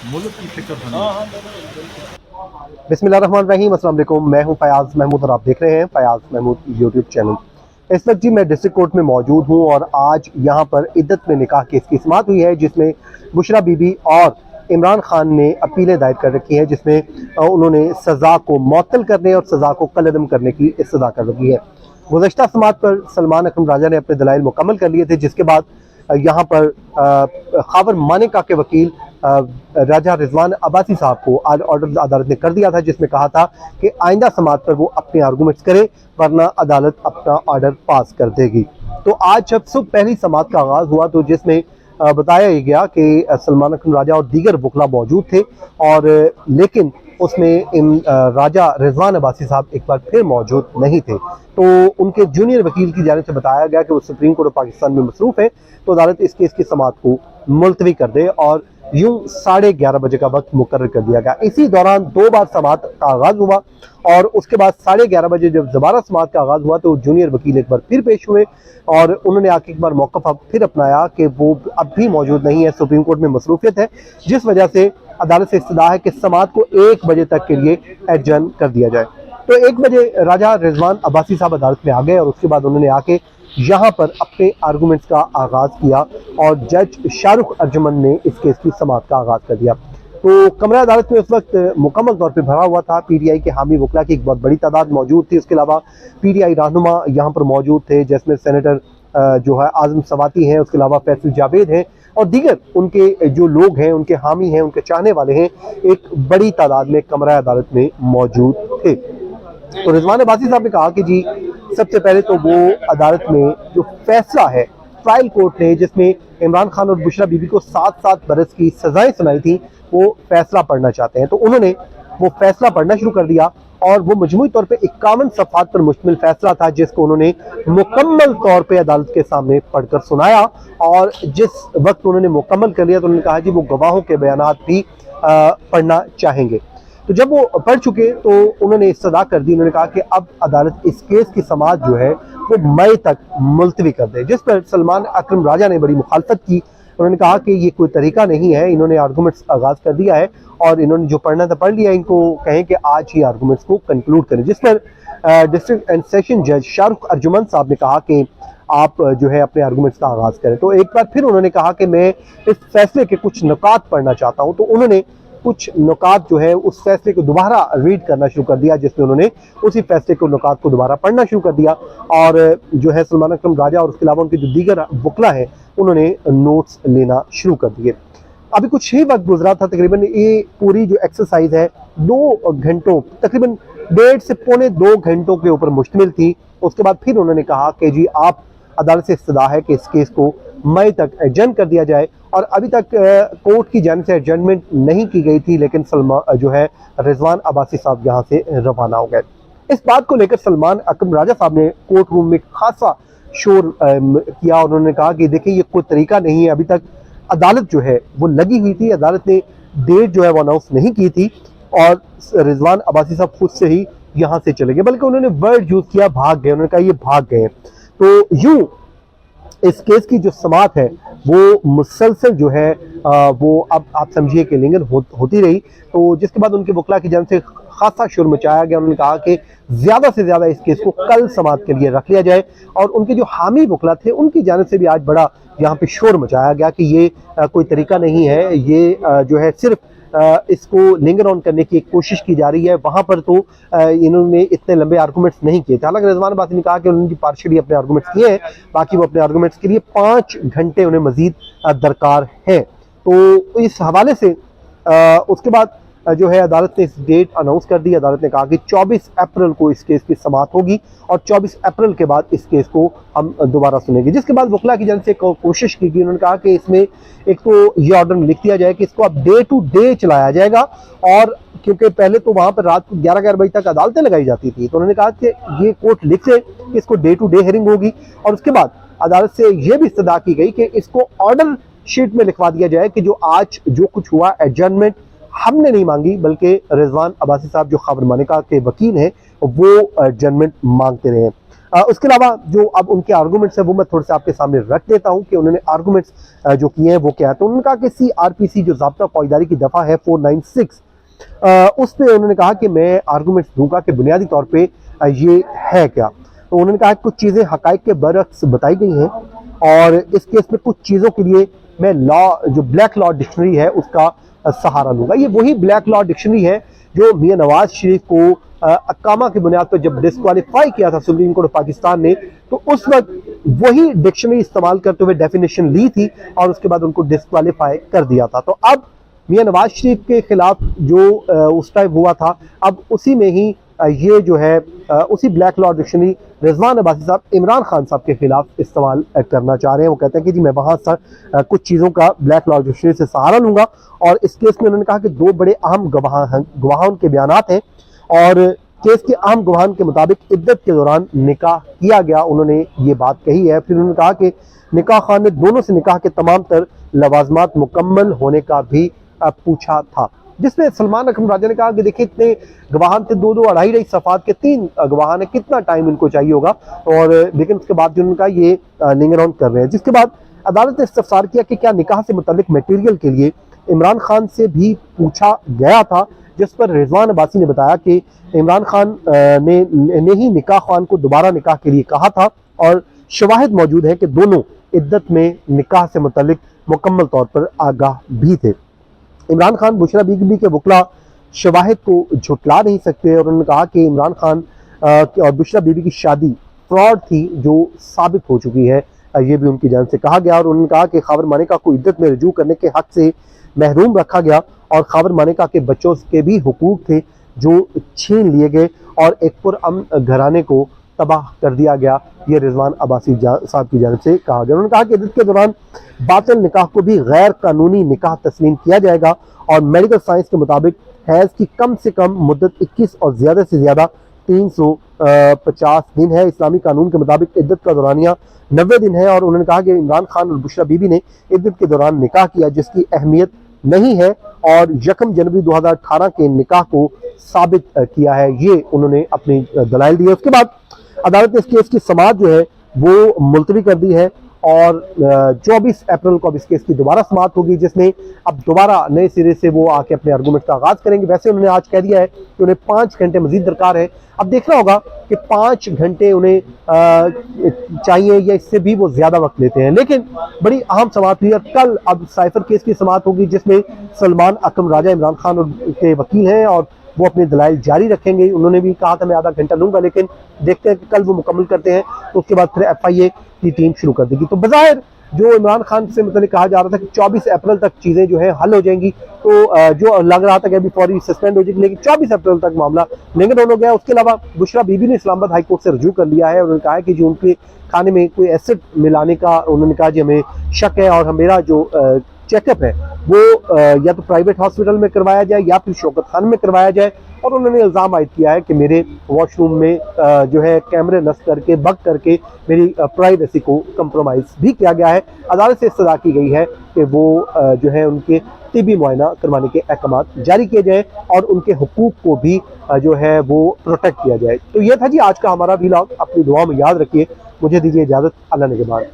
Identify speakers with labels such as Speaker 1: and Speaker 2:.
Speaker 1: मुल्क की फिक्र होनी चाहिए।
Speaker 2: बिस्मिल्लाहिर्रहमानिर्रहीम, अस्सलाम वालेकुम। मैं हूं फयाज महमूद और आप देख रहे हैं फयाज महमूद यूट्यूब चैनल। इस वक्त जी मैं डिस्ट्रिक्ट कोर्ट में मौजूद हूं और आज यहां पर इद्दत में निकाह केस की समाअत हुई है, जिसमें बुशरा बीबी और इमरान खान ने अपीलें दायर कर रखी है, जिसमें उन्होंने सज़ा को मुअत्तल करने और सज़ा को कलअदम करने की इस्तदा कर रखी है। गुज़श्ता समाअत पर सलमान अकरम राजा ने अपने दलाइल मुकम्मल कर लिए थे, जिसके बाद यहाँ पर खावर मानेका के वकील राजा रिजवान अब्बासी साहब को ऑर्डर अदालत ने कर दिया था, जिसमें कहा था कि आइंदा समाअत पर वो अपने आर्गूमेंट्स करें, वरना अदालत अपना ऑर्डर पास कर देगी। तो आज जब सुबह पहली समाअत का आगाज़ हुआ तो जिसमें बताया गया कि सलमान अकरम राजा और दीगर वकला मौजूद थे, और लेकिन उसमें राजा रिजवान अब्बासी साहब एक बार फिर मौजूद नहीं थे। तो उनके जूनियर वकील की जानिब से बताया गया कि वो सुप्रीम कोर्ट ऑफ पाकिस्तान में मसरूफ़ है, तो अदालत इस केस की समाअत को मुलतवी कर दे, और यूं 11:30 बजे का वक्त मुकर्रर कर दिया गया। इसी दौरान 2 बार समाअत का आगाज़ हुआ और उसके बाद 11:30 बजे जब दोबारा समाअत का आगाज़ हुआ तो जूनियर वकील एक बार फिर पेश हुए और उन्होंने आके एक बार मौक़िफ़ फिर अपनाया कि वो अब भी मौजूद नहीं है, सुप्रीम कोर्ट में मसरूफियत है, जिस वजह से अदालत से इस्तदा है कि समाअत को 1 बजे तक के लिए एडजर्न कर दिया जाए। तो 1 बजे राजा रिजवान अब्बासी साहब अदालत में आ गए और उसके बाद उन्होंने आके यहाँ पर अपने आर्गूमेंट्स का आगाज़ किया और जज शाहरुख अर्जुमन ने इस केस की समाअत का आगाज़ कर दिया। तो कमरा अदालत में उस वक्त मुकम्मल तौर पर भरा हुआ था। PTI के हामी वकला की एक बहुत बड़ी तादाद मौजूद थी। उसके अलावा PTI रहनुमा यहाँ पर मौजूद थे, जिसमें सेनेटर जो है आज़म सवाती हैं, उसके अलावा फैसल जावेद हैं और दीगर उनके जो लोग हैं, उनके हामी हैं, उनके चाहने वाले हैं, एक बड़ी तादाद में कमरा अदालत में मौजूद थे। तो रिजवान अब्बासी साहब ने कहा कि जी सबसे पहले तो वो अदालत में जो फैसला है ट्रायल कोर्ट ने, जिसमें इमरान खान और बुशरा बीबी को 7-7 बरस की सजाएं सुनाई थी, वो फैसला पढ़ना चाहते हैं। तो उन्होंने वो फैसला पढ़ना शुरू कर दिया और वो मजमूई तौर पे 51 सफ़हात पर मुश्तमिल फैसला था, जिसको उन्होंने मुकम्मल तौर पे अदालत के सामने पढ़कर सुनाया। और जिस वक्त उन्होंने मुकम्मल कर लिया तो उन्होंने कहा जी वो गवाहों के बयानात भी पढ़ना चाहेंगे। तो जब वो पढ़ चुके तो उन्होंने इस्तदा कर दी। उन्होंने कहा कि अब अदालत इस केस की समाअत जो है वो मई तक मुलतवी कर दे, जिस पर सलमान अकरम राजा ने बड़ी मुखालफत की। उन्होंने कहा कि ये कोई तरीका नहीं है, इन्होंने आर्गूमेंट्स आगाज़ कर दिया है और इन्होंने जो पढ़ना था पढ़ लिया, इनको कहें कि आज ही आर्गूमेंट्स को कंक्लूड करें। जिस पर डिस्ट्रिक्ट एंड सेशन जज शाहरुख अर्जुमन साहब ने कहा कि आप जो है अपने आर्गूमेंट्स का आगाज़ करें। तो एक बार फिर उन्होंने कहा कि मैं इस फैसले के कुछ नुकात पढ़ना चाहता हूँ। तो उन्होंने कुछ नुकात जो है उस फैसले को दोबारा रीड करना शुरू कर दिया, जिसमें उन्होंने उसी फैसले को नुकात को दोबारा पढ़ना शुरू कर दिया और जो है सलमान अकरम राजा और उसके अलावा उनके जो दीगर वकला हैं उन्होंने नोट्स लेना शुरू कर दिए। अभी कुछ ही वक्त गुजरा था, तकरीबन ये पूरी जो एक्सरसाइज है 2 घंटों, तकरीबन 1.5 से पौने 2 घंटों के ऊपर मुश्तमिल थी। उसके बाद फिर उन्होंने कहा कि जी आप अदालत से इस्तदा है कि इस केस को मई तक एडजर्न कर दिया जाए, और अभी तक कोर्ट की जानिब से एडजर्नमेंट नहीं की गई थी, लेकिन सलमान जो है रिजवान अब्बासी साहब यहाँ से रवाना हो गए। इस बात को लेकर सलमान अकरम राजा साहब ने कोर्ट रूम में खासा शोर किया। उन्होंने कहा कि देखिए ये कोई तरीका नहीं है, अभी तक अदालत जो है वो लगी हुई थी, अदालत ने डेट जो है वो अनाउंस नहीं की थी और रिजवान अब्बासी साहब खुद से ही यहाँ से चले गए, बल्कि उन्होंने वर्ड यूज किया भाग गए। उन्होंने कहा ये भाग गए। तो यूं इस केस की जो समाअत है वो मुसलसल जो है वो अब आप समझिए कि लिंगन होती रही। तो जिसके बाद उनके वकला की जानिब से खासा शोर मचाया गया। उन्होंने कहा कि ज़्यादा से ज़्यादा इस केस को कल समाअत के लिए रख लिया जाए, और उनके जो हामी वकला थे उनकी जानिब से भी आज बड़ा यहाँ पे शोर मचाया गया कि ये कोई तरीका नहीं है, ये जो है सिर्फ इसको लिंगर ऑन करने की एक कोशिश की जा रही है। वहाँ पर तो इन्होंने इतने लंबे आर्गूमेंट्स नहीं किए थे। हालांकि रिजवान अब्बासी ने कहा कि उन्होंने पार्शियली अपने आर्गूमेंट्स किए हैं, बाकी वो अपने आर्गूमेंट्स के लिए 5 घंटे उन्हें मजीद दरकार है। तो इस हवाले से उसके बाद जो है अदालत ने इस डेट अनाउंस कर दी। अदालत ने कहा कि 24 अप्रैल को इस केस की समाअत होगी और 24 अप्रैल के बाद इस केस को हम दोबारा सुनेंगे। जिसके बाद वकला की जानिब से कोशिश की गई, उन्होंने कहा कि इसमें एक तो ये ऑर्डर में लिख दिया जाए कि इसको अब डे टू डे चलाया जाएगा, और क्योंकि पहले तो वहाँ पर रात को 11-11 बजे तक अदालतें लगाई जाती थी, तो उन्होंने कहा कि ये कोर्ट लिख दे कि इसको डे टू डे हियरिंग होगी। और उसके बाद अदालत से यह भी इस्तदा की गई कि इसको ऑर्डर शीट में लिखवा दिया जाए कि जो आज जो कुछ हुआ एडजर्नमेंट हमने नहीं मांगी, बल्कि रिजवान अब्बासी साहब जो खावर मानेका के वकील हैं वो एडजर्नमेंट मांगते रहे। उसके अलावा जो अब उनके आर्गूमेंट्स है वो मैं थोड़े से आपके सामने रख देता हूं कि उन्होंने आर्गूमेंट्स जो किए हैं वो क्या है। तो उन्होंने कहा कि CRPC जो ज़ाब्ता फौजदारी की दफ़ा है 496, उस पर उन्होंने कहा कि मैं आर्गूमेंट्स दूंगा कि बुनियादी तौर पे ये है क्या। तो उन्होंने कहा कुछ चीज़ें हकाइक के बरअक्स बताई गई हैं और इस केस में कुछ चीज़ों के लिए मैं जो ब्लैक लॉ डिक्शनरी है उसका सहारा लूंगा। ये वही ब्लैक लॉ डिक्शनरी है जो मियां नवाज शरीफ को अकामा की बुनियाद पर जब डिस्क्वालीफाई किया था सुप्रीम कोर्ट ऑफ पाकिस्तान ने, तो उस वक्त वही डिक्शनरी इस्तेमाल करते हुए डेफिनेशन ली थी और उसके बाद उनको डिस्क्वालीफाई कर दिया था। तो अब मियां नवाज शरीफ के खिलाफ जो उस टाइम हुआ था, अब उसी में ही ये जो है उसी black law dictionary Rizwan Abbasi साहब इमरान खान साहब के खिलाफ इस्तेमाल करना चाह रहे हैं। वो कहते हैं कि जी मैं वहां से कुछ चीज़ों का ब्लैक लॉ डिक्शनरी से सहारा लूंगा। और इस केस में उन्होंने कहा कि दो बड़े अहम गवाहों के बयानात हैं और केस के अहम गवाहों के मुताबिक इद्दत के दौरान निकाह किया गया, उन्होंने ये बात कही है। फिर उन्होंने कहा कि निकाह खान ने दोनों से निकाह के तमाम तर लवाजमात मुकम्मल होने का भी पूछा था, जिसमें सलमान अकरम राजा ने कहा कि देखिए इतने गवाहान थे, 2-2 अढ़ाई सफ़ात के 3 गवाहान है, कितना टाइम इनको चाहिए होगा। और लेकिन उसके बाद जो उनका ये लिंगर ऑन कर रहे हैं। जिसके बाद अदालत ने इस्तफसार किया कि क्या निकाह से मुतल्लिक मटेरियल के लिए इमरान खान से भी पूछा गया था, जिस पर रिजवान अब्बासी ने बताया कि इमरान खान ने ही निकाह खान को दोबारा निकाह के लिए कहा था और शवाहिद मौजूद है कि दोनों इद्दत में निकाह से मुतल्लिक मुकम्मल तौर पर आगाह भी थे। इमरान खान बुशरा बीबी के वकला शवाहिद को झुटला नहीं सकते और उन्होंने कहा कि इमरान खान और बुशरा बीबी की शादी फ्रॉड थी जो साबित हो चुकी है, ये भी उनकी जान से कहा गया। और उन्होंने कहा कि खावर मानेका को इद्दत में रजू करने के हक से महरूम रखा गया और खावर मानेका के बच्चों के भी हुकूक थे जो छीन लिए गए और एक पुरअमन घराने को तबाह कर दिया गया, ये रिजवान अब्बासी साहब की जानिब से कहा गया। उन्होंने कहा कि इद्दत के दौरान बातिल निकाह को भी गैर कानूनी निकाह तस्लीम किया जाएगा और मेडिकल साइंस के मुताबिक हैज़ की कम से कम मुद्दत 21 और ज़्यादा से ज़्यादा 350 दिन है। इस्लामी कानून के मुताबिक इद्दत का दौरानिया 90 दिन है। और उन्होंने कहा कि इमरान खान और बुशरा बीबी ने इद्दत के दौरान निकाह किया जिसकी अहमियत नहीं है और 1 जनवरी 2018 के निकाह को साबित किया है, ये उन्होंने अपनी दलाइल दी है। उसके बाद अदालत ने इस केस की समाअत जो है वो मुलतवी कर दी है और 24 अप्रैल को अब इस केस की दोबारा समाअत होगी, जिसमें अब दोबारा नए सिरे से वो आके अपने आर्गूमेंट का आगाज करेंगे। वैसे उन्होंने आज कह दिया है कि उन्हें 5 घंटे मजीद दरकार है। अब देखना होगा कि 5 घंटे उन्हें चाहिए या इससे भी वो ज्यादा वक्त लेते हैं। लेकिन बड़ी अहम समाअत हुई और कल अब साइफर केस की समाअत होगी जिसमें सलमान अकरम राजा इमरान खान के वकील हैं और वो अपने दलाइल जारी रखेंगे। उन्होंने भी कहा था मैं आधा घंटा लूंगा, लेकिन देखते हैं कि कल वो मुकम्मल करते हैं तो उसके बाद फिर FIA की टीम शुरू कर देगी। तो बज़ाहिर जो इमरान खान से मतलब कहा जा रहा था कि 24 अप्रैल तक चीज़ें जो है हल हो जाएंगी, तो जो लग रहा था कि अभी फौरी सस्पेंड हो जाएगी, लेकिन 24 अप्रैल तक मामला लिंगर ऑन हो गया। उसके अलावा बुशरा बीबी ने इस्लामाबाद हाई कोर्ट से रजू कर लिया है। उन्होंने कहा है कि जो उनके खाने में कोई एसिड मिलाने का उन्होंने कहा जी हमें शक है और मेरा जो चेकअप है वो या तो प्राइवेट हॉस्पिटल में करवाया जाए या फिर शौकत खान में करवाया जाए। और उन्होंने इल्ज़ाम आयद किया है कि मेरे वॉशरूम में जो है कैमरे नस्ब करके बग करके मेरी प्राइवेसी को कंप्रोमाइज़ भी किया गया है। अदालत से इस्तदा की गई है कि वो जो है उनके तिबी मुआयना करवाने के अहकाम जारी किए जाए और उनके हुकूक को भी जो है वो प्रोटेक्ट किया जाए। तो ये था जी आज का हमारा व्लॉग। अपनी दुआ में याद रखिए। मुझे दीजिए इजाज़त। अल्लाह ने के बाद।